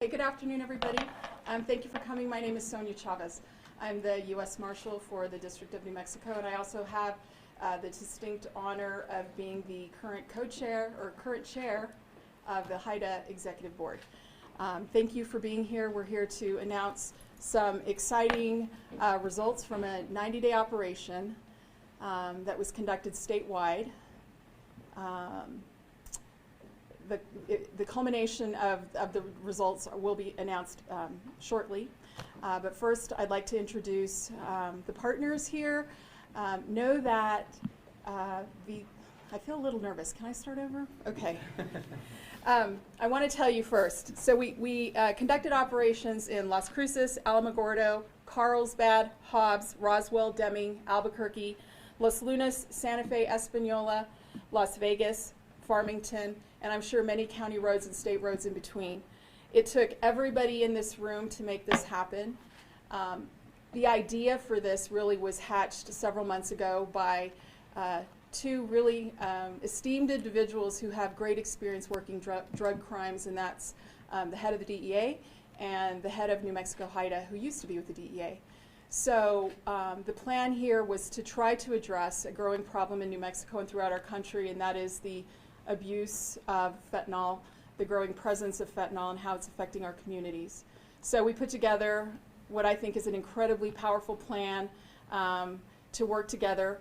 Hey, good afternoon, everybody. Thank you for coming. My name is Sonia Chavez. I'm the U.S. Marshal for the District of New Mexico, and I also have the distinct honor of being the current co-chair or current chair of the HIDA Executive Board. Thank you for being here. We're here to announce some exciting results from a 90-day operation that was conducted statewide. The culmination of the results will be announced shortly. But first, I'd like to introduce the partners here. Know that I feel a little nervous. Can I start over? Okay. I want to tell you first. So we conducted operations in Las Cruces, Alamogordo, Carlsbad, Hobbs, Roswell, Deming, Albuquerque, Los Lunas, Santa Fe, Espanola, Las Vegas, Farmington, and I'm sure many county roads and state roads in between. It took everybody in this room to make this happen. The idea for this really was hatched several months ago by two really esteemed individuals who have great experience working drug crimes, and that's the head of the DEA and the head of New Mexico HIDA, who used to be with the DEA. So the plan here was to try to address a growing problem in New Mexico and throughout our country, and that is the abuse of fentanyl, the growing presence of fentanyl, and how it's affecting our communities. So we put together what I think is an incredibly powerful plan to work together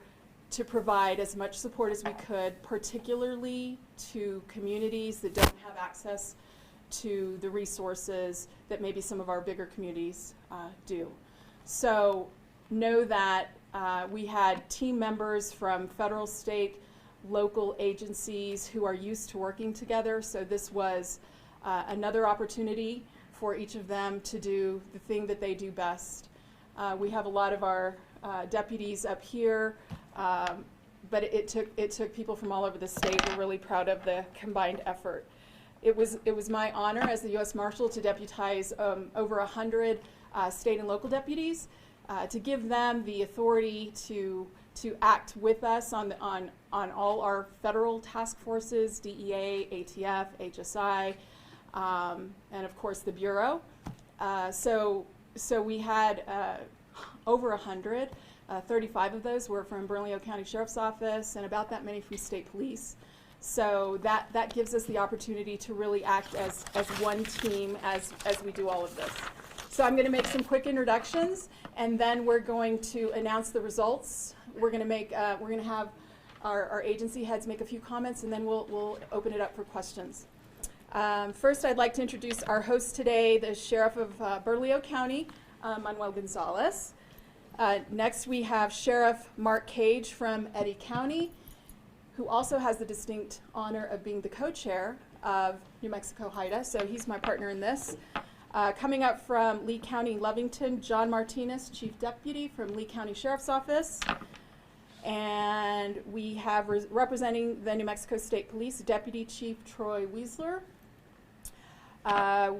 to provide as much support as we could, particularly to communities that don't have access to the resources that maybe some of our bigger communities do. So know that we had team members from federal, state, local agencies who are used to working together. So this was another opportunity for each of them to do the thing that they do best. We have a lot of our deputies up here, but it took people from all over the state. We're really proud of the combined effort. It was my honor as the U.S. Marshal to deputize over 100 state and local deputies to give them the authority to act with us on all our federal task forces, DEA, ATF, HSI, and of course the Bureau. So we had over 100. 35 of those were from Bernalillo County Sheriff's Office, and about that many from state police. So that gives us the opportunity to really act as one team as we do all of this. So I'm going to make some quick introductions, and then we're going to announce the results. We're going to have our agency heads make a few comments, and then we'll open it up for questions. First, I'd like to introduce our host today, the Sheriff of Bernalillo County, Manuel Gonzalez. Next, we have Sheriff Mark Cage from Eddy County, who also has the distinct honor of being the co-chair of New Mexico HIDA, so he's my partner in this. Coming up from Lee County, Lovington, John Martinez, Chief Deputy from Lee County Sheriff's Office. And we have representing the New Mexico State Police, Deputy Chief Troy Weisler.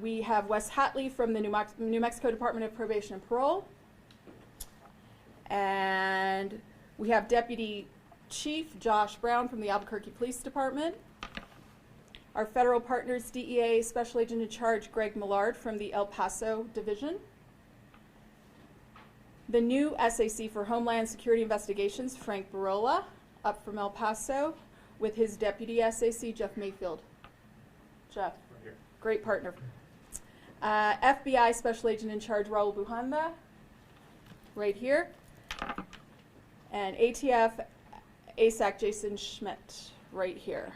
We have Wes Hatley from the New Mexico Department of Probation and Parole. And we have Deputy Chief Josh Brown from the Albuquerque Police Department. Our federal partners, DEA Special Agent in Charge Greg Millard from the El Paso Division. The new SAC for Homeland Security Investigations, Frank Barola, up from El Paso, with his deputy SAC, Jeff Mayfield. Jeff, right here. Great partner. FBI Special Agent in Charge, Raul Bujanda, right here. And ATF ASAC Jason Schmidt, right here.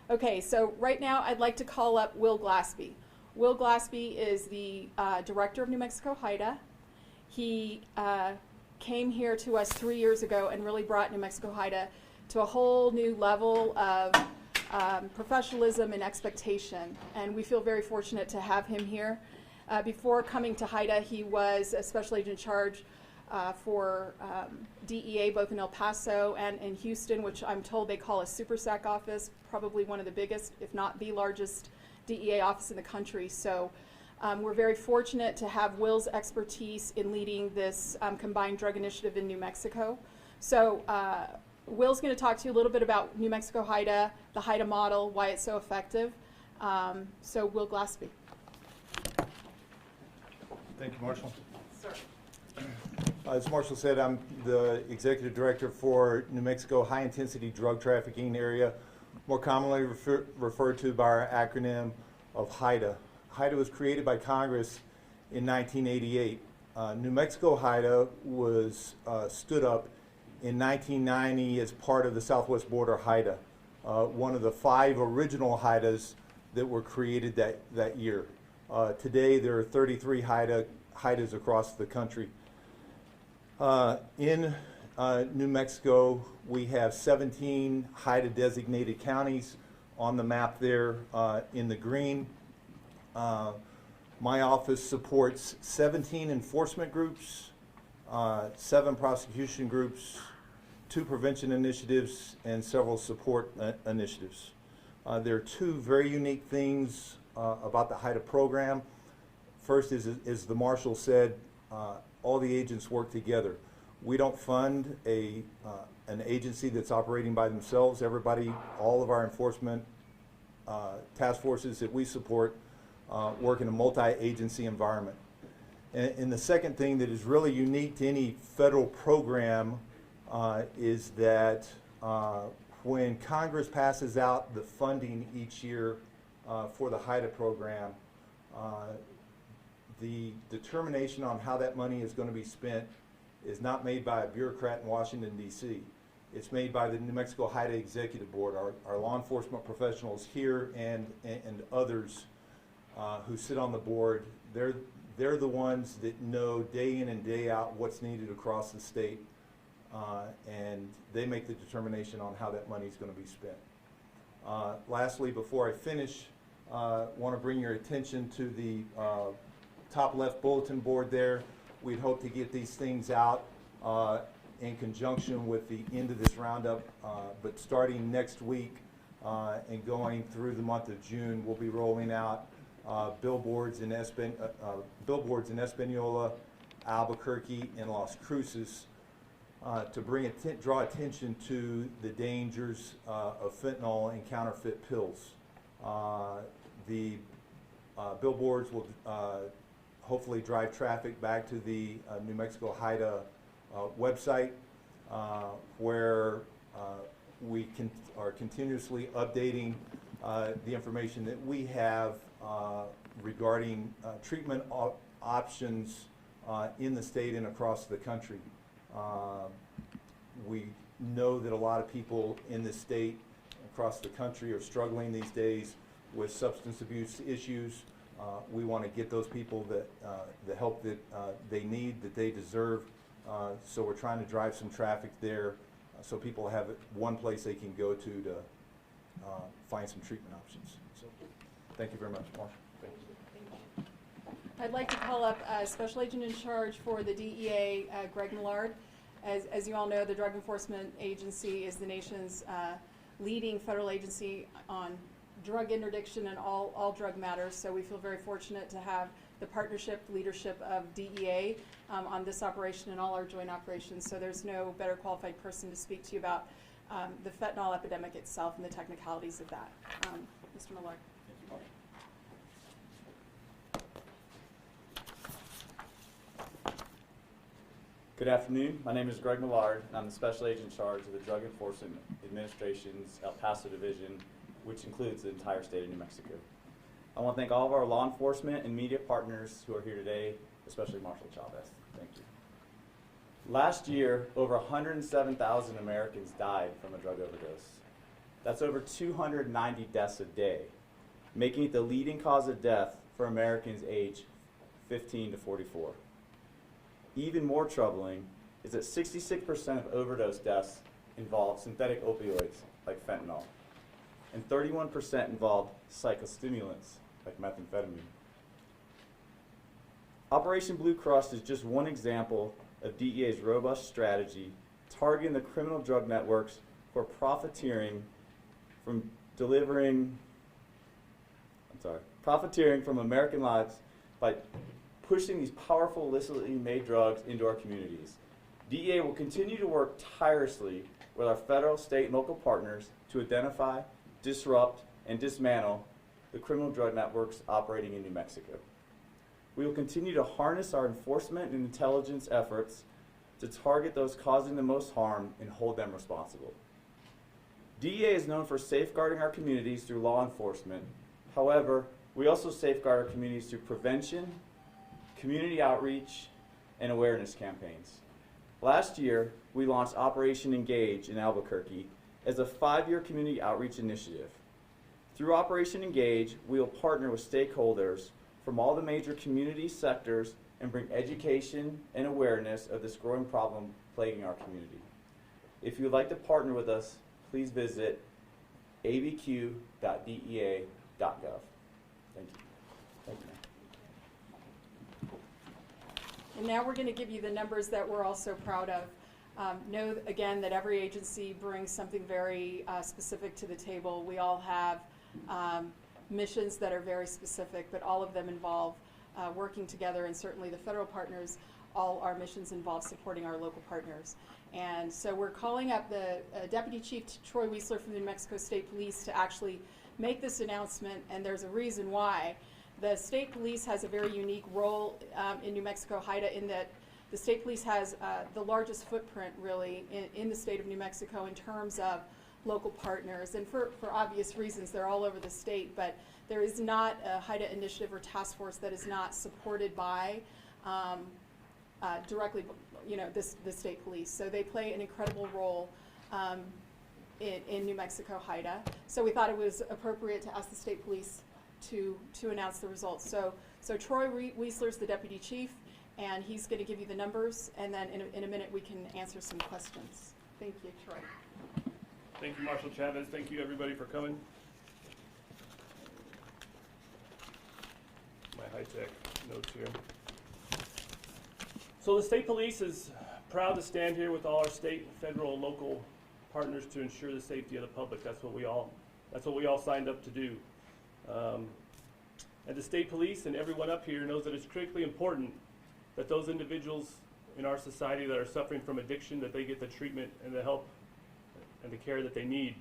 Okay, so right now I'd like to call up Will Glaspie. Will Glaspie is the director of New Mexico HIDA. He came here to us 3 years ago and really brought New Mexico HIDA to a whole new level of professionalism and expectation, and we feel very fortunate to have him here. Before coming to HIDA, he was a special agent in charge for DEA, both in El Paso and in Houston, which I'm told they call a super SAC office, probably one of the biggest, if not the largest DEA office in the country. So we're very fortunate to have Will's expertise in leading this combined drug initiative in New Mexico. So Will's going to talk to you a little bit about New Mexico HIDA, the HIDA model, why it's so effective. So Will Glaspie. Thank you, Marshal. Sir. As Marshal said, I'm the Executive Director for New Mexico High Intensity Drug Trafficking Area, more commonly referred to by our acronym of HIDTA. HIDTA was created by Congress in 1988. New Mexico HIDTA was stood up in 1990 as part of the Southwest Border HIDTA, one of the 5 original HIDTAs that were created that year. Today there are 33 HIDTAs across the country. In New Mexico, we have 17 HIDTA designated counties on the map there in the green. My office supports 17 enforcement groups, 7 prosecution groups, 2 prevention initiatives, and several support initiatives. There are 2 very unique things about the HIDTA program. First is, as the Marshal said, all the agents work together. We don't fund an agency that's operating by themselves. Everybody, all of our enforcement task forces that we support work in a multi-agency environment. And the second thing that is really unique to any federal program is that when Congress passes out the funding each year for the HIDTA program, the determination on how that money is going to be spent is not made by a bureaucrat in Washington, D.C. It's made by the New Mexico HIDTA Executive Board, our law enforcement professionals here and others who sit on the board. They're the ones that know day in and day out what's needed across the state, and they make the determination on how that money is going to be spent. Lastly, before I finish, I want to bring your attention to the top left bulletin board there. We'd hope to get these things out in conjunction with the end of this roundup, but starting next week and going through the month of June, we'll be rolling out billboards in Espanola, Albuquerque, and Las Cruces to draw attention to the dangers of fentanyl and counterfeit pills. The billboards will hopefully drive traffic back to the New Mexico HIDTA website, where we are continuously updating the information that we have regarding treatment options in the state and across the country. We know that a lot of people in the state, across the country, are struggling these days with substance abuse issues. We want to get those people the help that they need, that they deserve. So we're trying to drive some traffic there so people have one place they can go to find some treatment options. So thank you very much, Marshal. Thank you. I'd like to call up Special Agent in Charge for the DEA, Greg Millard. As you all know, the Drug Enforcement Agency is the nation's leading federal agency on drug interdiction and all drug matters, so we feel very fortunate to have the partnership leadership of DEA on this operation and all our joint operations, so there's no better qualified person to speak to you about the fentanyl epidemic itself and the technicalities of that. Mr. Millard. Good afternoon. My name is Greg Millard, and I'm the Special Agent in Charge of the Drug Enforcement Administration's El Paso Division, which includes the entire state of New Mexico. I want to thank all of our law enforcement and media partners who are here today, especially Marshal Chavez. Thank you. Last year, over 107,000 Americans died from a drug overdose. That's over 290 deaths a day, making it the leading cause of death for Americans aged 15 to 44. Even more troubling is that 66% of overdose deaths involve synthetic opioids like fentanyl, and 31% involved psychostimulants like methamphetamine. Operation Blue Cross is just one example of DEA's robust strategy targeting the criminal drug networks for profiteering from American lives by pushing these powerful, illicitly made drugs into our communities. DEA will continue to work tirelessly with our federal, state, and local partners to identify, disrupt, and dismantle the criminal drug networks operating in New Mexico. We will continue to harness our enforcement and intelligence efforts to target those causing the most harm and hold them responsible. DEA is known for safeguarding our communities through law enforcement. However, we also safeguard our communities through prevention, community outreach, and awareness campaigns. Last year, we launched Operation Engage in Albuquerque as a 5-year community outreach initiative. Through Operation Engage, we will partner with stakeholders from all the major community sectors and bring education and awareness of this growing problem plaguing our community. If you would like to partner with us, please visit abq.dea.gov. Thank you. Thank you. And now we're going to give you the numbers that we're also proud of. Know again that every agency brings something very specific to the table. We all have missions that are very specific, but all of them involve working together, and certainly the federal partners, all our missions involve supporting our local partners. And so we're calling up the Deputy Chief Troy Weisler from the New Mexico State Police to actually make this announcement, and there's a reason why. The state police has a very unique role in New Mexico HIDA in that the state police has the largest footprint really in the state of New Mexico in terms of local partners, and for obvious reasons they're all over the state, but there is not a HIDA initiative or task force that is not supported by directly, the state police. So they play an incredible role in New Mexico HIDA. So we thought it was appropriate to ask the state police to announce the results. So Troy Weisler's the deputy chief, and he's going to give you the numbers, and then in a minute we can answer some questions. Thank you, Troy. Thank you, Marshal Chavez. Thank you, everybody, for coming. My high-tech notes here. So the state police is proud to stand here with all our state, federal, and local partners to ensure the safety of the public. That's what we all signed up to do. And the state police and everyone up here knows that it's critically important that those individuals in our society that are suffering from addiction, that they get the treatment and the help and the care that they need.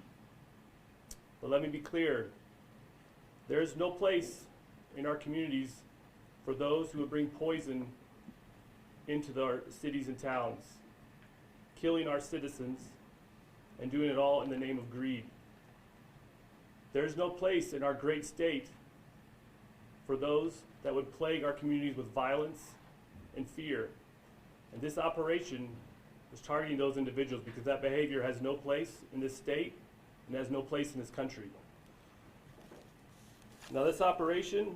But let me be clear, there is no place in our communities for those who would bring poison into our cities and towns, killing our citizens and doing it all in the name of greed. There's no place in our great state for those that would plague our communities with violence and fear. And this operation is targeting those individuals because that behavior has no place in this state and has no place in this country. Now, this operation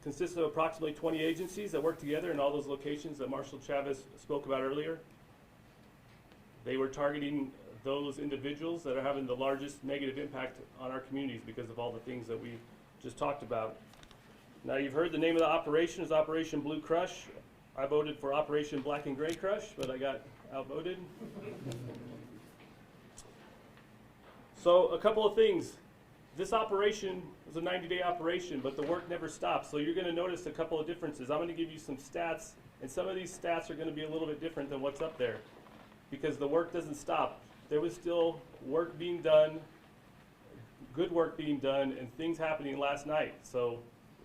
consists of approximately 20 agencies that work together in all those locations that Marshal Chavez spoke about earlier. They were targeting those individuals that are having the largest negative impact on our communities because of all the things that we just talked about. Now, you've heard the name of the operation is Operation Blue Crush. I voted for Operation Black and Gray Crush, but I got outvoted. So a couple of things. This operation was a 90-day operation, but the work never stopped. So you're going to notice a couple of differences. I'm going to give you some stats, and some of these stats are going to be a little bit different than what's up there because the work doesn't stop. There was still work being done, good work being done, and things happening last night. So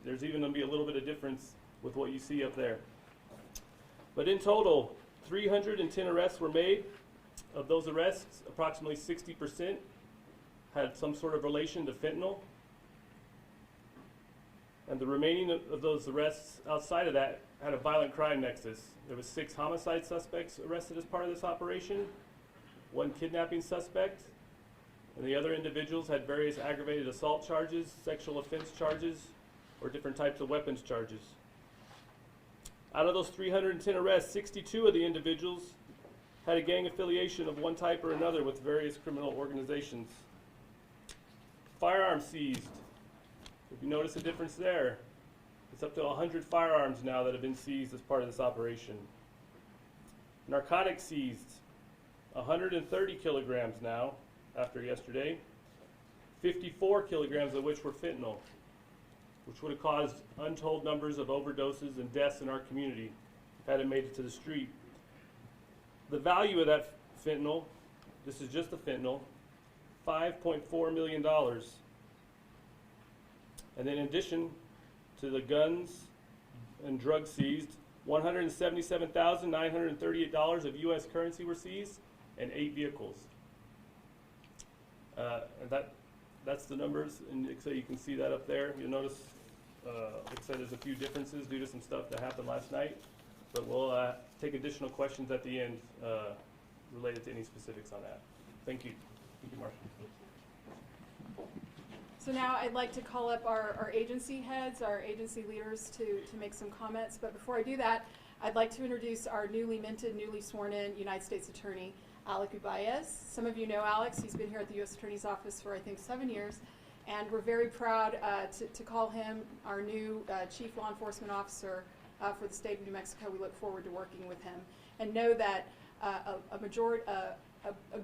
there's even going to be a little bit of difference with what you see up there. But in total, 310 arrests were made. Of those arrests, approximately 60% had some sort of relation to fentanyl. And the remaining of those arrests outside of that had a violent crime nexus. There was 6 homicide suspects arrested as part of this operation, 1 kidnapping suspect, and the other individuals had various aggravated assault charges, sexual offense charges, or different types of weapons charges. Out of those 310 arrests, 62 of the individuals had a gang affiliation of one type or another with various criminal organizations. Firearms seized. If you notice a difference there, it's up to 100 firearms now that have been seized as part of this operation. Narcotics seized. 130 kilograms now, after yesterday. 54 kilograms of which were fentanyl, which would have caused untold numbers of overdoses and deaths in our community had it made it to the street. The value of that fentanyl, this is just the fentanyl, $5.4 million. And then in addition to the guns, and drugs seized. $177,938 of U.S. currency were seized, and 8 vehicles. And that's the numbers, and so you can see that up there. You'll notice, like I said, there's a few differences due to some stuff that happened last night, but we'll take additional questions at the end related to any specifics on that. Thank you. Thank you, Marshal. So now I'd like to call up our agency heads, our agency leaders to make some comments. But before I do that, I'd like to introduce our newly minted, newly sworn in United States Attorney, Alec Ubaez. Some of you know Alex. He's been here at the U.S. Attorney's Office for, I think, 7 years. And we're very proud to call him our new Chief Law Enforcement Officer for the state of New Mexico. We look forward to working with him. And know that a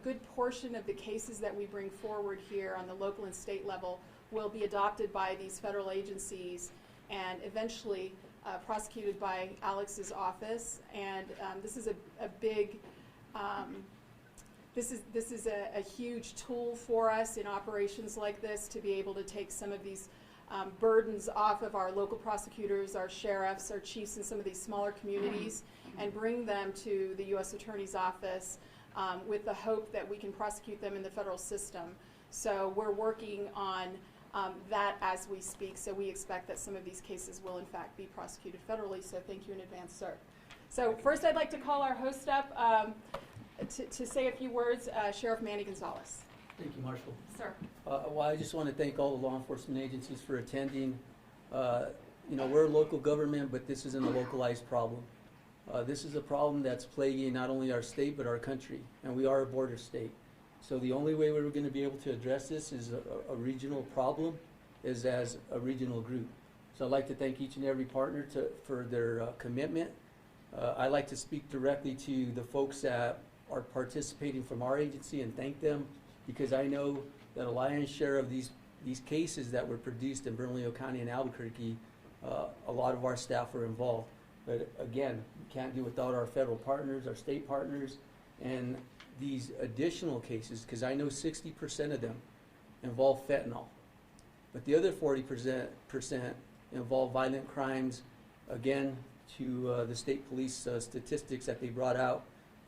good portion of the cases that we bring forward here on the local and state level will be adopted by these federal agencies and eventually prosecuted by Alex's office. And this is a big, this is a huge tool for us in operations like this to be able to take some of these burdens off of our local prosecutors, our sheriffs, our chiefs in some of these smaller communities and bring them to the U.S. Attorney's Office with the hope that we can prosecute them in the federal system. So we're working on that as we speak. So we expect that some of these cases will in fact be prosecuted federally. So thank you in advance, sir. So first I'd like to call our host up to say a few words, Sheriff Manny Gonzalez. Thank you, Marshal. Sir. Well, I just want to thank all the law enforcement agencies for attending. You know, we're a local government, but this isn't a localized problem. This is a problem that's plaguing not only our state, but our country, and we are a border state. So the only way we're going to be able to address this is a regional problem, is as a regional group. So I'd like to thank each and every partner for their commitment. I'd like to speak directly to the folks that are participating from our agency and thank them, because I know that a lion's share of these cases that were produced in Bernalillo County and Albuquerque, a lot of our staff were involved. But again, we can't do without our federal partners, our state partners, and these additional cases, because I know 60% of them involve fentanyl. But the other 40% involve violent crimes. Again, to the state police statistics that they brought out,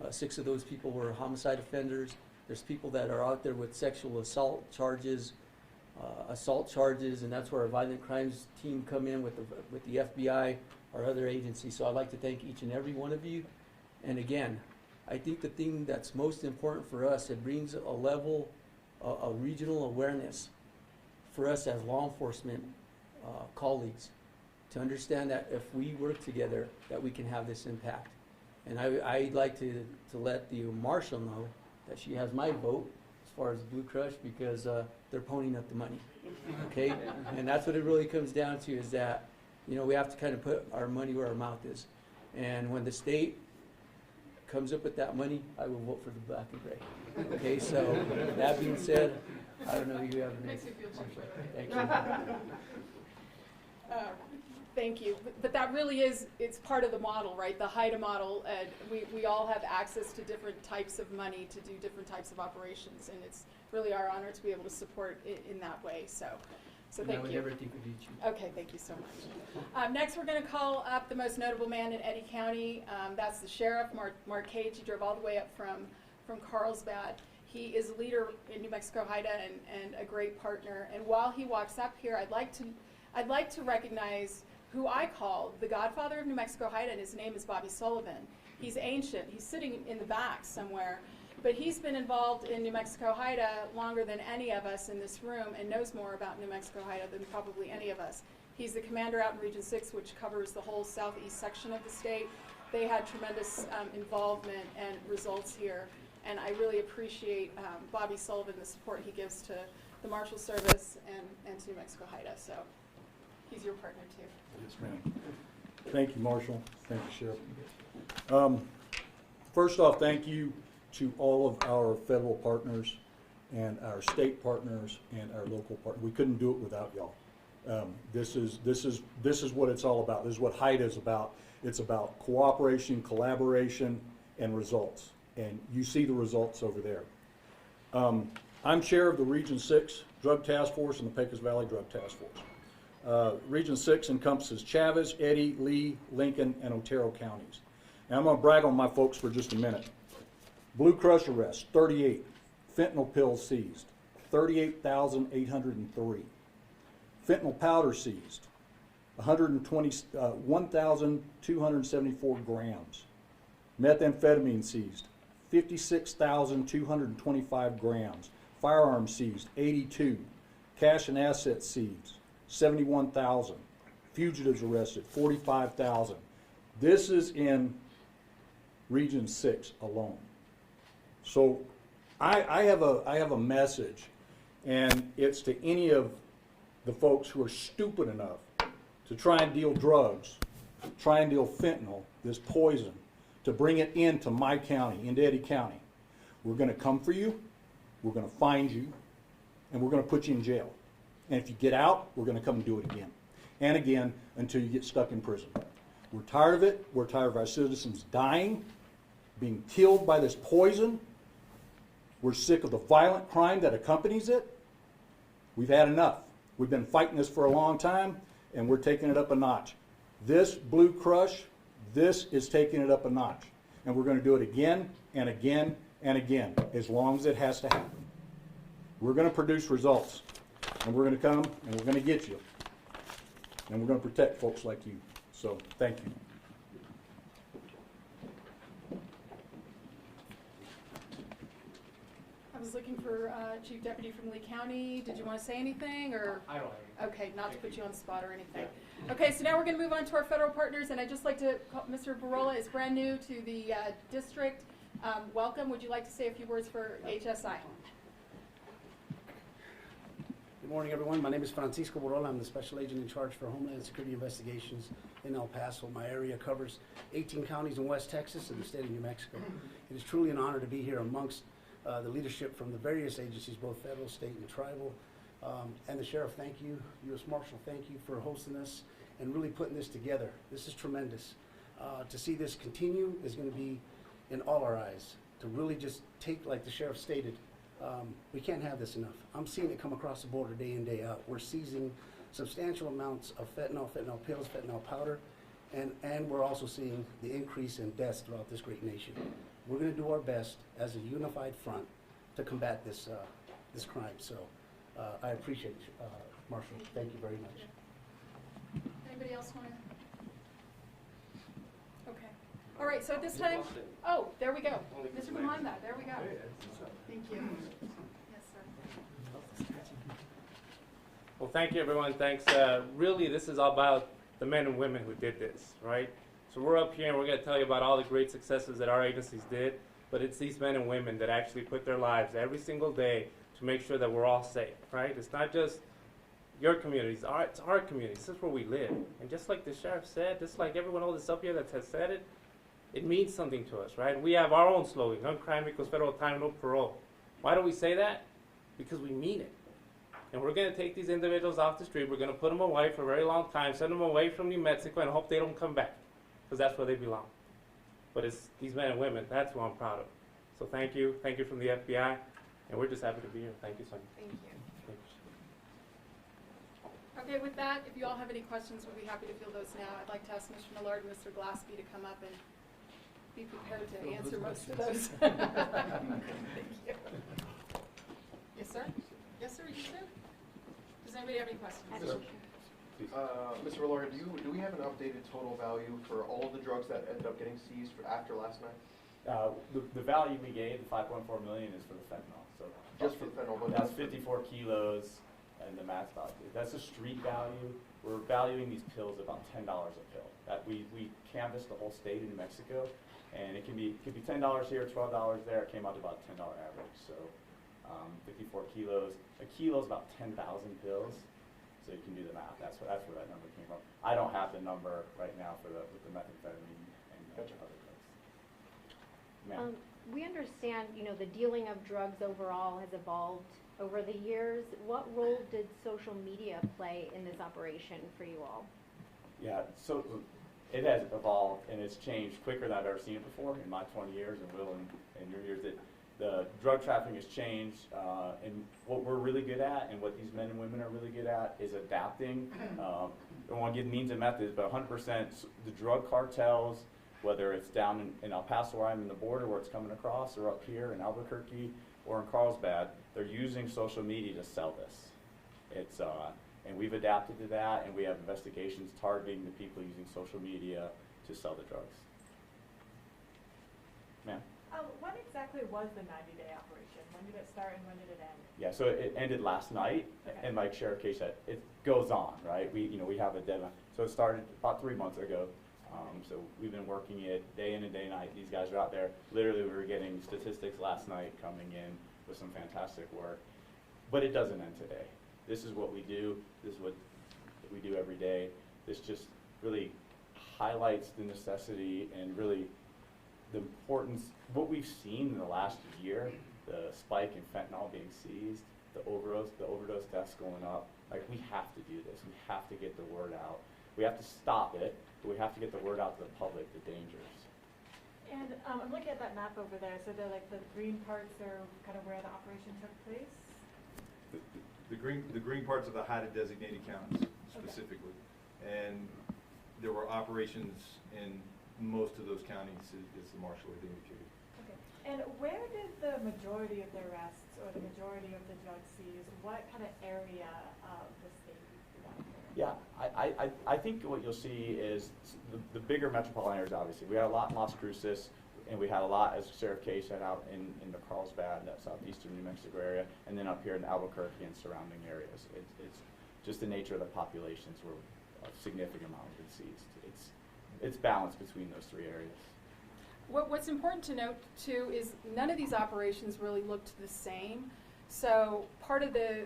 6 of those people were homicide offenders. There's people that are out there with sexual assault charges, and that's where our violent crimes team come in with the FBI, our other agencies. So I'd like to thank each and every one of you. And again, I think the thing that's most important for us, it brings a level, a regional awareness for us as law enforcement colleagues to understand that if we work together, that we can have this impact. And I'd like to let the Marshal know that she has my vote as far as Blue Crush, because they're ponying up the money, okay? And that's what it really comes down to, is that, you know, we have to kind of put our money where our mouth is. And when the state comes up with that money, I will vote for the black and gray. Okay, so that being said, I don't know who you have. Makes you feel cheap. Thank you. Thank you. But that really is, it's part of the model, right? The HIDA model. We all have access to different types of money to do different types of operations, and it's really our honor to be able to support it in that way. So thank you. I would never think of you. Okay, thank you so much. Next, we're going to call up the most notable man in Eddy County. That's the sheriff, Mark Cage. He drove all the way up from Carlsbad. He is a leader in New Mexico HIDA and a great partner. And while he walks up here, I'd like to recognize who I call the godfather of New Mexico HIDA, and his name is Bobby Sullivan. He's ancient. He's sitting in the back somewhere. But he's been involved in New Mexico HIDA longer than any of us in this room and knows more about New Mexico HIDA than probably any of us. He's the commander out in Region 6, which covers the whole southeast section of the state. They had tremendous involvement and results here. And I really appreciate Bobby Sullivan, the support he gives to the Marshal Service and to New Mexico HIDA. So he's your partner too. Yes, ma'am. Thank you, Marshal. Thank you, Sheriff. First off, thank you to all of our federal partners and our state partners and our local partners. We couldn't do it without y'all. This is what it's all about. This is what HIDA is about. It's about cooperation, collaboration, and results. And you see the results over there. I'm chair of the Region 6 Drug Task Force and the Pecos Valley Drug Task Force. Region 6 encompasses Chavez, Eddy, Lee, Lincoln, and Otero counties. And I'm going to brag on my folks for just a minute. Blue Crush arrests, 38. Fentanyl pills seized, 38,803. Fentanyl powder seized, 1,274 grams. Methamphetamine seized, 56,225 grams. Firearms seized, 82. Cash and assets seized, 71,000. Fugitives arrested, 45,000. This is in Region 6 alone. So I have a message, and it's to any of the folks who are stupid enough to try and deal drugs, try and deal fentanyl, this poison, to bring it into my county, into Eddy County. We're going to come for you, we're going to find you, and we're going to put you in jail. And if you get out, we're going to come and do it again and again until you get stuck in prison. We're tired of it. We're tired of our citizens dying, being killed by this poison. We're sick of the violent crime that accompanies it. We've had enough. We've been fighting this for a long time, and we're taking it up a notch. This Blue Crush, this is taking it up a notch. And we're going to do it again and again and again, as long as it has to happen. We're going to produce results, and we're going to come, and we're going to get you. And we're going to protect folks like you. So, thank you. I was looking for Chief Deputy from Lee County. Did you want to say anything, or? I don't have anything. Okay, not to put you on the spot or anything. Okay, so now we're going to move on to our federal partners, and I'd just like to call, Mr. Barola is brand new to the district. Welcome. Would you like to say a few words for HSI? Good morning, everyone. My name is Francisco Borola. I'm the Special Agent in charge for Homeland Security Investigations in El Paso. My area covers 18 counties in West Texas and the state of New Mexico. It is truly an honor to be here amongst the leadership from the various agencies, both federal, state, and tribal. And the Sheriff, thank you. U.S. Marshal, thank you for hosting us and really putting this together. This is tremendous. To see this continue is going to be in all our eyes. To really just take, like the Sheriff stated, we can't have this enough. I'm seeing it come across the border day in, day out. We're seizing substantial amounts of fentanyl, fentanyl pills, fentanyl powder, and we're also seeing the increase in deaths throughout this great nation. We're going to do our best as a unified front to combat this this crime. So I appreciate it, Marshal. Thank you very much. Anybody else want to? Okay. All right, so at this time, oh, there we go. Mr. Mahanda, there we go. Thank you. Yes, sir. Well, thank you, everyone. Thanks. Really, this is all about the men and women who did this, right? So we're up here and we're going to tell you about all the great successes that our agencies did, but it's these men and women that actually put their lives every single day to make sure that we're all safe, right? It's not just your communities, it's our communities. This is where we live. And just like the Sheriff said, just like everyone else up here that has said it, it means something to us, right? We have our own slogan, no crime equals federal time, no parole. Why do we say that? Because we mean it. And we're going to take these individuals off the street, we're going to put them away for a very long time, send them away from New Mexico, and hope they don't come back, because that's where they belong. But it's these men and women, that's who I'm proud of. So thank you from the FBI, and we're just happy to be here. Thank you, Sonia. Thank you. Okay, with that, if you all have any questions, we'll be happy to field those now. I'd like to ask Mr. Millard and Mr. Glaspie to come up and be prepared to answer most of those. Thank you. Yes, sir? Yes, sir, you sir? Does anybody have any questions? Mr. Millard, do we have an updated total value for all of the drugs that ended up getting seized after last night? The value we gave, the 5.4 million, is for the fentanyl. So Just for the fentanyl? But that's 54 kilos, and the max value. That's the street value. We're valuing these pills about $10 a pill. That we canvassed the whole state in New Mexico, and it could be $10 here, $12 there. It came out to about $10 average. So 54 kilos. A kilo is about 10,000 pills. So you can do the math. That's where that number came from. I don't have the number right now with the methamphetamine and other drugs. We understand, the dealing of drugs overall has evolved over the years. What role did social media play in this operation for you all? Yeah, so it has evolved and it's changed quicker than I've ever seen it before in my 20 years, and Will in your years. the drug trafficking has changed, and what we're really good at, and what these men and women are really good at, is adapting. I don't want to give means and methods, but 100% the drug cartels, whether it's down in El Paso where I'm in the border where it's coming across, or up here in Albuquerque or in Carlsbad, they're using social media to sell this. And we've adapted to that, and we have investigations targeting the people using social media to sell the drugs. Ma'am? When exactly was the 90-day operation? When did it start and when did it end? Yeah, so it ended last night, Okay. and like Sheriff K said, it goes on, right? We have a deadline. So it started about 3 months ago. So we've been working it day in and day night. These guys are out there. Literally, we were getting statistics last night coming in with some fantastic work. But it doesn't end today. This is what we do. This is what we do every day. This just really highlights the necessity and really the importance. What we've seen in the last year, the spike in fentanyl being seized, the overdose deaths going up. Like, we have to do this. We have to get the word out. We have to stop it, but we have to get the word out to the public, the dangers. And I'm looking at that map over there. So the green parts are kind of where the operation took place? The green parts are the HIDTA designated counties specifically. And there were operations in most of those counties, as the marshal had indicated. Okay. And where did the majority of the arrests or the majority of the drugs seized, what kind of area of the state did that occur? Yeah, I think what you'll see is the bigger metropolitan areas, obviously. We had a lot in Las Cruces, and we had a lot, as Sheriff K said, out in the Carlsbad, that southeastern New Mexico area, and then up here in Albuquerque and surrounding areas. It's just the nature of the populations where a significant amount has been seized. It's balanced between those three areas. What's important to note too is none of these operations really looked the same. So part of the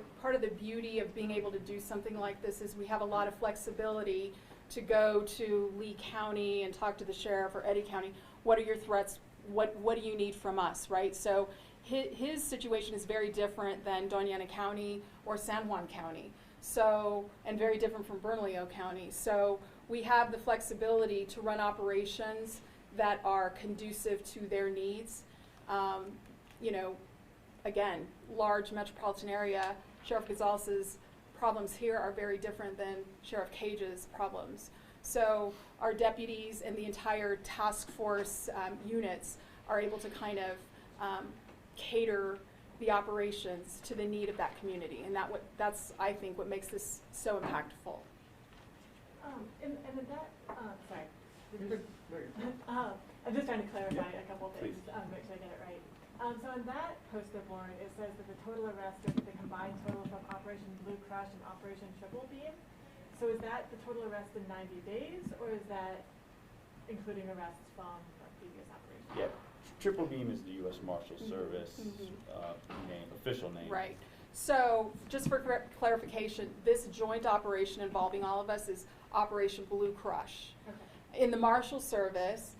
beauty of being able to do something like this is we have a lot of flexibility to go to Lee County and talk to the sheriff, or Eddy County. What are your threats? What do you need from us, right? So his situation is very different than Doña Ana County or San Juan County. So, and very different from Bernalillo County. So we have the flexibility to run operations that are conducive to their needs. You know, again, large metropolitan area, Sheriff Gonzalez's problems here are very different than Sheriff Cage's problems. So our deputies and the entire task force units are able to kind of cater the operations to the need of that community, and that's I think what makes this so impactful. And in that, sorry. I'm just trying to clarify a couple things, make sure I get it right. So in that poster board, it says that the total arrests are the combined total from Operation Blue Crush and Operation Triple Beam. So is that the total arrest in 90 days, or is that including arrests from a previous operation? Yeah, Triple Beam is the U.S. Marshal Service name, official name. Right. So just for clarification, this joint operation involving all of us is Operation Blue Crush. Okay. In the Marshal Service,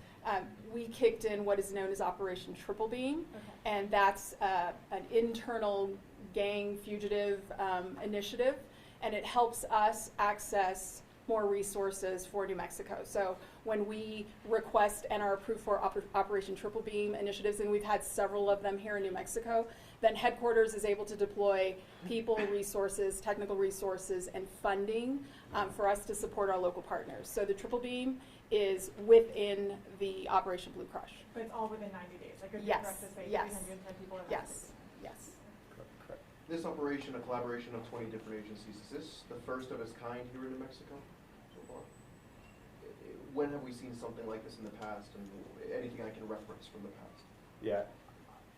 we kicked in what is known as Operation Triple Beam, and that's an internal gang fugitive initiative, and it helps us access more resources for New Mexico. So when we request and are approved for Operation Triple Beam initiatives, and we've had several of them here in New Mexico, then headquarters is able to deploy people, resources, technical resources, and funding for us to support our local partners. So the Triple Beam is within the Operation Blue Crush. But it's all within 90 days. Like, Yes, correct to say yes. 310 people arrested. Yes, yes. Correct. This operation, a collaboration of 20 different agencies, is this the first of its kind here in New Mexico so far? When have we seen something like this in the past, and anything I can reference from the past? Yeah,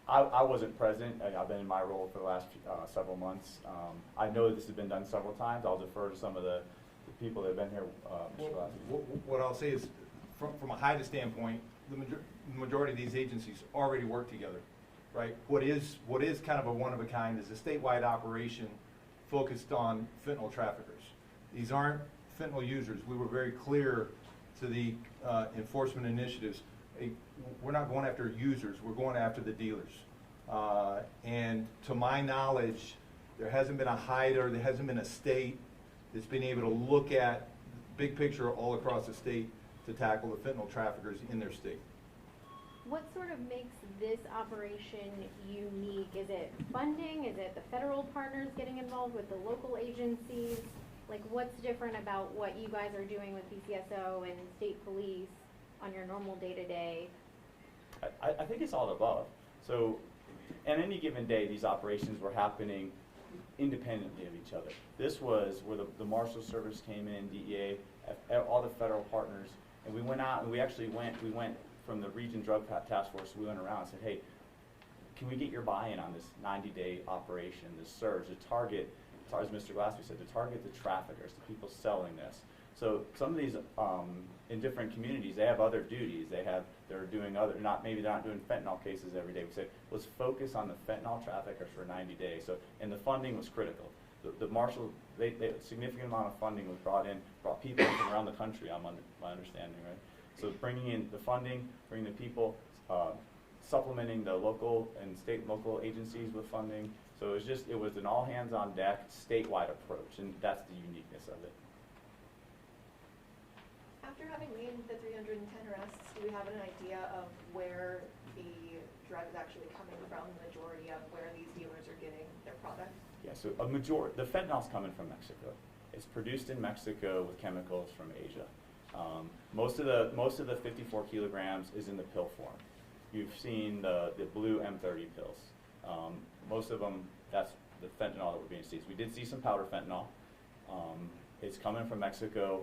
I wasn't present. I've been in my role for the last several months. I know this has been done several times. I'll defer to some of the people that have been here. What I'll say is, from a HIDTA standpoint, the majority of these agencies already work together, right? What is kind of a one-of-a-kind is a statewide operation focused on fentanyl traffickers. These aren't fentanyl users. We were very clear to the enforcement initiatives. We're not going after users, we're going after the dealers. And to my knowledge, there hasn't been a HIDTA, or there hasn't been a state that's been able to look at the big picture all across the state to tackle the fentanyl traffickers in their state. What sort of makes this operation unique? Is it funding? Is it the federal partners getting involved with the local agencies? Like, what's different about what you guys are doing with BCSO and state police on your normal day-to-day? I think it's all above. So, on any given day, these operations were happening independently of each other. This was where the Marshal Service came in, DEA, all the federal partners, and we went out and we went from the Region Drug Task Force, we went around and said, hey, can we get your buy-in on this 90-day operation, this surge, to target, as Mr. Glassby said, to target the traffickers, the people selling this. So some of these, in different communities, they have other duties. They're doing other, maybe they're not doing fentanyl cases every day. We said, let's focus on the fentanyl traffickers for 90 days. So, and the funding was critical. The Marshal, a significant amount of funding was brought people from around the country, my understanding, right? So bringing in the funding, bringing the people, supplementing the local and state and local agencies with funding. So it was an all hands on deck, statewide approach, and that's the uniqueness of it. After having made the 310 arrests, do we have an idea of where the drug is actually coming from, the majority of where these dealers are getting their product? Yeah, so the fentanyl's coming from Mexico. It's produced in Mexico with chemicals from Asia. Most of the 54 kilograms is in the pill form. You've seen the blue M30 pills. Most of them, that's the fentanyl that we're being seized. We did see some powder fentanyl. It's coming from Mexico.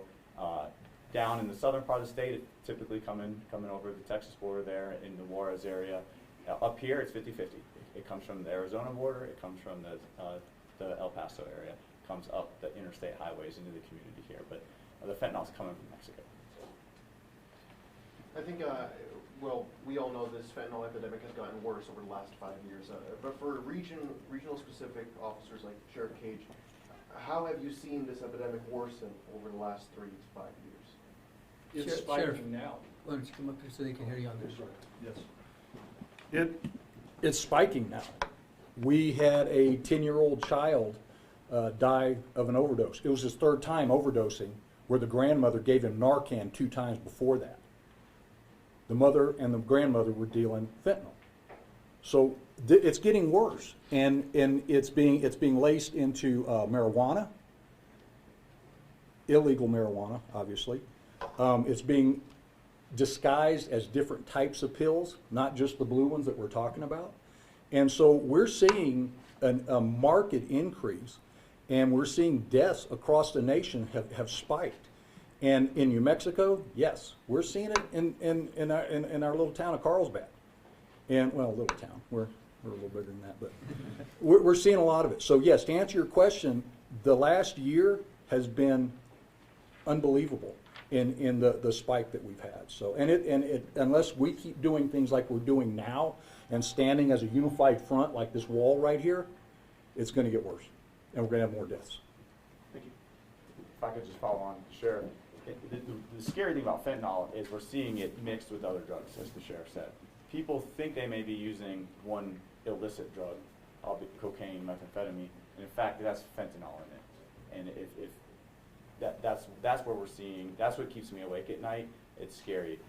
Down in the southern part of the state, it's typically coming over the Texas border there in the Juarez area. Up here, it's 50-50. It comes from the Arizona border. It comes from the El Paso area. It comes up the interstate highways into the community here. But the fentanyl's coming from Mexico. I think, well, we all know this fentanyl epidemic has gotten worse over the last 5 years. But for regional specific officers like Sheriff Cage, how have you seen this epidemic worsen over the last 3 to 5 years? It's Sheriff, spiking now. why don't you come up here so they can hear you on this? Yes. It's spiking now. We had a 10-year-old child die of an overdose. It was his third time overdosing, where the grandmother gave him Narcan 2 times before that. The mother and the grandmother were dealing fentanyl. So it's getting worse, and it's being laced into marijuana, illegal marijuana, obviously. It's being disguised as different types of pills, not just the blue ones that we're talking about. And so we're seeing a marked increase, and we're seeing deaths across the nation have spiked. And in New Mexico, yes, we're seeing it in our little town of Carlsbad. And, well, little town, we're a little bigger than that, but we're seeing a lot of it. So yes, to answer your question, the last year has been unbelievable in the spike that we've had. So, and it unless we keep doing things like we're doing now and standing as a unified front like this wall right here, it's going to get worse, and we're going to have more deaths. Thank you. If I could just follow on, Sheriff. The scary thing about fentanyl is we're seeing it mixed with other drugs, as the sheriff said. People think they may be using one illicit drug, albeit cocaine, methamphetamine, and in fact, that's fentanyl in it. And if that's where we're seeing, that's what keeps me awake at night. It's scary.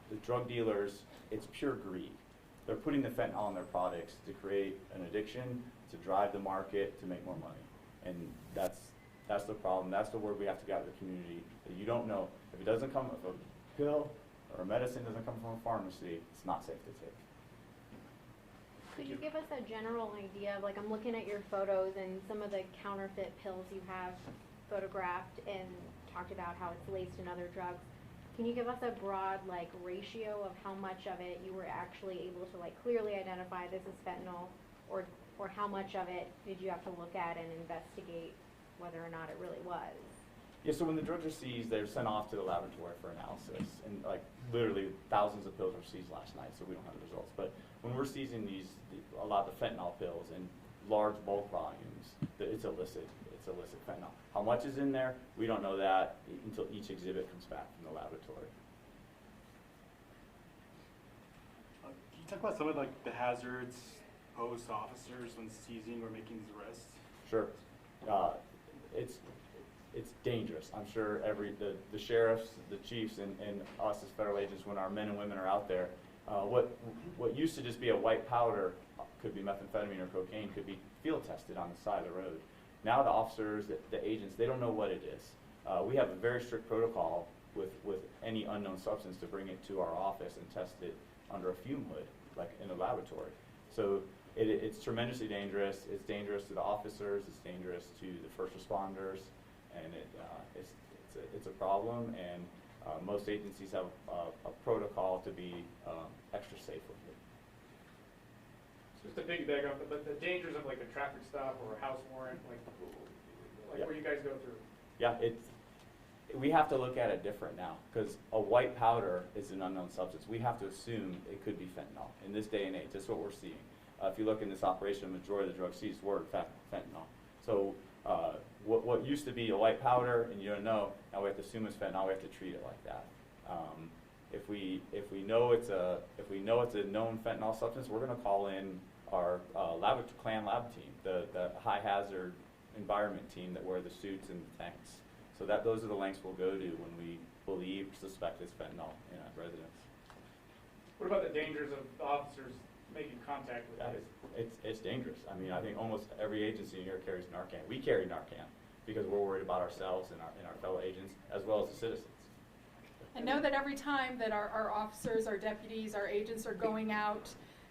The drug dealers, it's pure greed. They're putting the fentanyl in their products to create an addiction, to drive the market, to make more money. And that's the problem. That's the word we have to get out of the community. That you don't know, if it doesn't come, if a pill or a medicine doesn't come from a pharmacy, it's not safe to take. Could you give us a general idea of, like, I'm looking at your photos and some of the counterfeit pills you have photographed and talked about how it's laced in other drugs. Can you give us a broad, like, ratio of how much of it you were actually able to, like, clearly identify this is fentanyl, or how much of it did you have to look at and investigate whether or not it really was? Yeah, so when the drugs are seized, they're sent off to the laboratory for analysis. And like literally thousands of pills were seized last night, so we don't have the results. But when we're seizing a lot of the fentanyl pills in large bulk volumes, it's illicit. It's illicit fentanyl. How much is in there? We don't know that until each exhibit comes back from the laboratory. Can you talk about some of like the hazards posed to officers when seizing or making these arrests? Sure. it's dangerous. I'm sure the sheriffs, the chiefs, and us as federal agents, when our men and women are out there, what used to just be a white powder, could be methamphetamine or cocaine, could be field tested on the side of the road. Now the officers, the agents, they don't know what it is. We have a very strict protocol with any unknown substance to bring it to our office and test it under a fume hood, like in a laboratory. So it's tremendously dangerous. It's dangerous to the officers. It's dangerous to the first responders, and it's a problem. And most agencies have a protocol to be extra safe with it. Just to piggyback off, but the dangers of like a traffic stop or a house warrant, like Yeah. where you guys go through. Yeah, we have to look at it different now, because a white powder is an unknown substance. We have to assume it could be fentanyl in this day and age. That's what we're seeing. If you look in this operation, the majority of the drugs seized were in fact fentanyl. So what used to be a white powder and you don't know, now we have to assume it's fentanyl. We have to treat it like that. If we know it's a known fentanyl substance, we're going to call in our clan lab team, the high hazard environment team that wear the suits and the tanks. So those are the lengths we'll go to when we believe, suspect it's fentanyl in a residence. What about the dangers of the officers making contact with it? It's dangerous. I mean, I think almost every agency here carries Narcan. We carry Narcan because we're worried about ourselves and our fellow agents as well as the citizens. And know that every time that our officers, our deputies, our agents are going out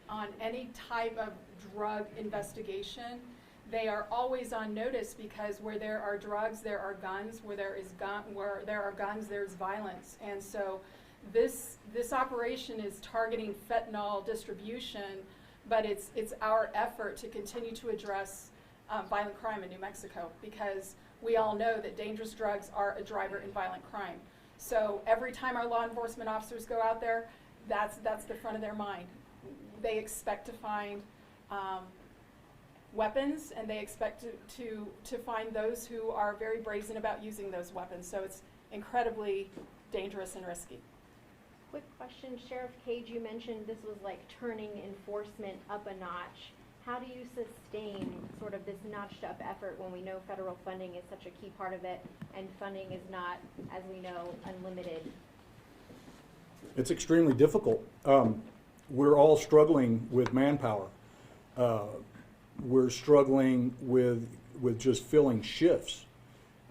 on any type of drug investigation, they are always on notice, because where there are drugs, there are guns. Where there are guns, there's violence. And so this operation is targeting fentanyl distribution, but it's our effort to continue to address violent crime in New Mexico, because we all know that dangerous drugs are a driver in violent crime. So every time our law enforcement officers go out there, that's the front of their mind. They expect to find weapons, and they expect to find those who are very brazen about using those weapons. So it's incredibly dangerous and risky. Quick question, Sheriff Cage, you mentioned this was like turning enforcement up a notch. How do you sustain sort of this notched up effort when we know federal funding is such a key part of it, and funding is not, as we know, unlimited? It's extremely difficult. We're all struggling with manpower. We're struggling with just filling shifts.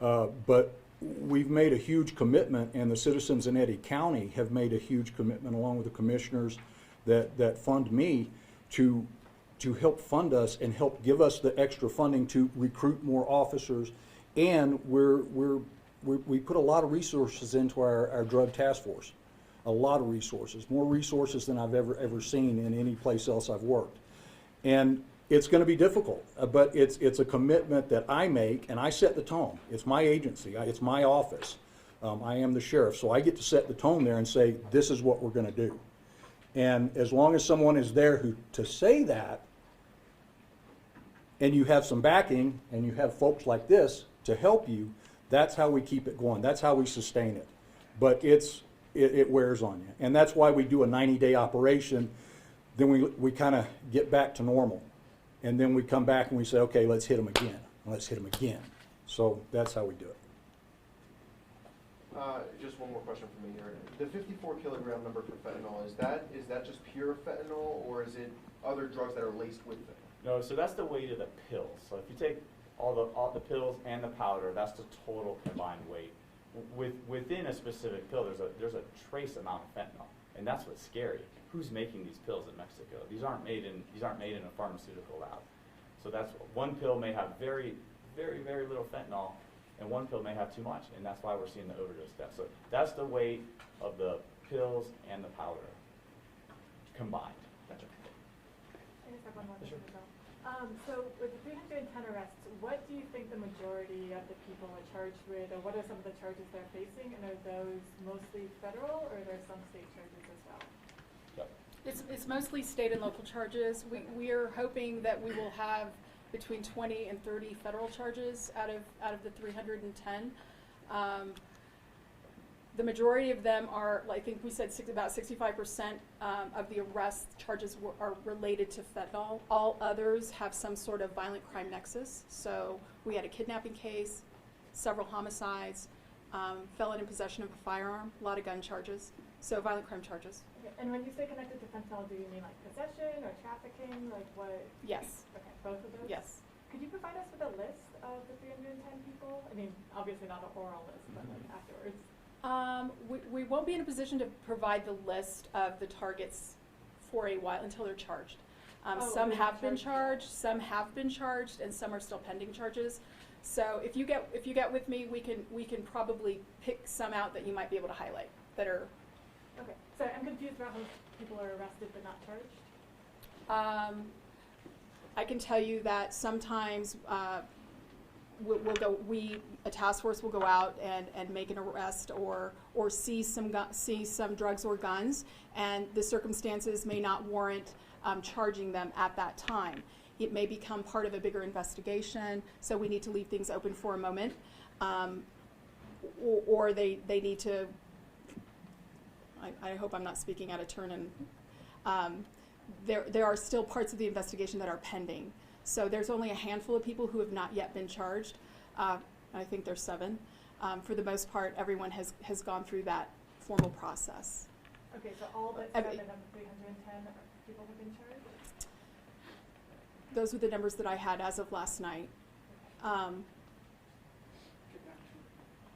But we've made a huge commitment, and the citizens in Eddy County have made a huge commitment, along with the commissioners that fund me, to help fund us and help give us the extra funding to recruit more officers. And we put a lot of resources into our drug task force. A lot of resources, more resources than I've ever seen in any place else I've worked. And it's going to be difficult, but it's a commitment that I make, and I set the tone. It's my agency, it's my office. I am the sheriff, so I get to set the tone there and say, this is what we're going to do. And as long as someone is there to say that, and you have some backing, and you have folks like this to help you, that's how we keep it going. That's how we sustain it. But it wears on you. And that's why we do a 90-day operation. Then we kind of get back to normal. And then we come back and we say, okay, let's hit them again. Let's hit them again. So that's how we do it. Just one more question for me here. The 54 kilogram number for fentanyl, is that just pure fentanyl, or is it other drugs that are laced with fentanyl? No, so that's the weight of the pills. So if you take all the pills and the powder, that's the total combined weight. Within a specific pill, there's a trace amount of fentanyl, and that's what's scary. Who's making these pills in Mexico? These aren't made in a pharmaceutical lab. So that's one pill may have very, very, very little fentanyl, and one pill may have too much, and that's why we're seeing the overdose death. So that's the weight of the pills and the powder combined. Gotcha. I just have one more question as well. So with the 310 arrests, what do you think the majority of the people are charged with, or what are some of the charges they're facing, and are those mostly federal, or are there some state charges as well? It's mostly state and local charges. We are hoping that we will have between 20 and 30 federal charges out of the 310. The majority of them are, I think we said about 65% of the arrest charges are related to fentanyl. All others have some sort of violent crime nexus. So we had a kidnapping case, several homicides, felon in possession of a firearm, a lot of gun charges, so violent crime charges. Okay. And when you say connected to fentanyl, do you mean like possession or trafficking? Like what? Yes. Okay, both of those? Yes. Could you provide us with a list of the 310 people? I mean, obviously not an oral list, but like afterwards. We won't be in a position to provide the list of the targets for a while until they're charged. Some have been charged, some have been charged, and some are still pending charges. So if you get with me, we can probably pick some out that you might be able to highlight that are. Okay, so I'm confused about how people are arrested but not charged. I can tell you that sometimes a task force will go out and make an arrest or see some drugs or guns, and the circumstances may not warrant charging them at that time. It may become part of a bigger investigation, so we need to leave things open for a moment, or they need to. I hope I'm not speaking out of turn, and there are still parts of the investigation that are pending. So there's only a handful of people who have not yet been charged. I think there's 7. For the most part, everyone has gone through that formal process. Okay, so all but 7 of the 310 people have been charged? Those were the numbers that I had as of last night.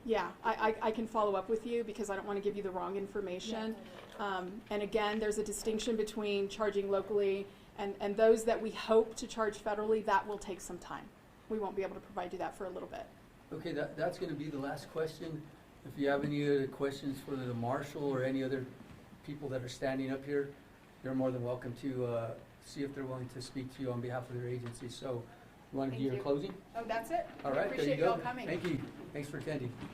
Yeah, I can follow up with you because I don't want to give you the wrong information. And again, there's a distinction between charging locally and those that we hope to charge federally. That will take some time. We won't be able to provide you that for a little bit. Okay, that's going to be the last question. If you have any other questions for the marshal or any other people that are standing up here, they're more than welcome to see if they're willing to speak to you on behalf of their agency. So, you want to do your closing? Oh, that's it? All right, there you Appreciate go. y'all coming. Thank you. Thanks for attending.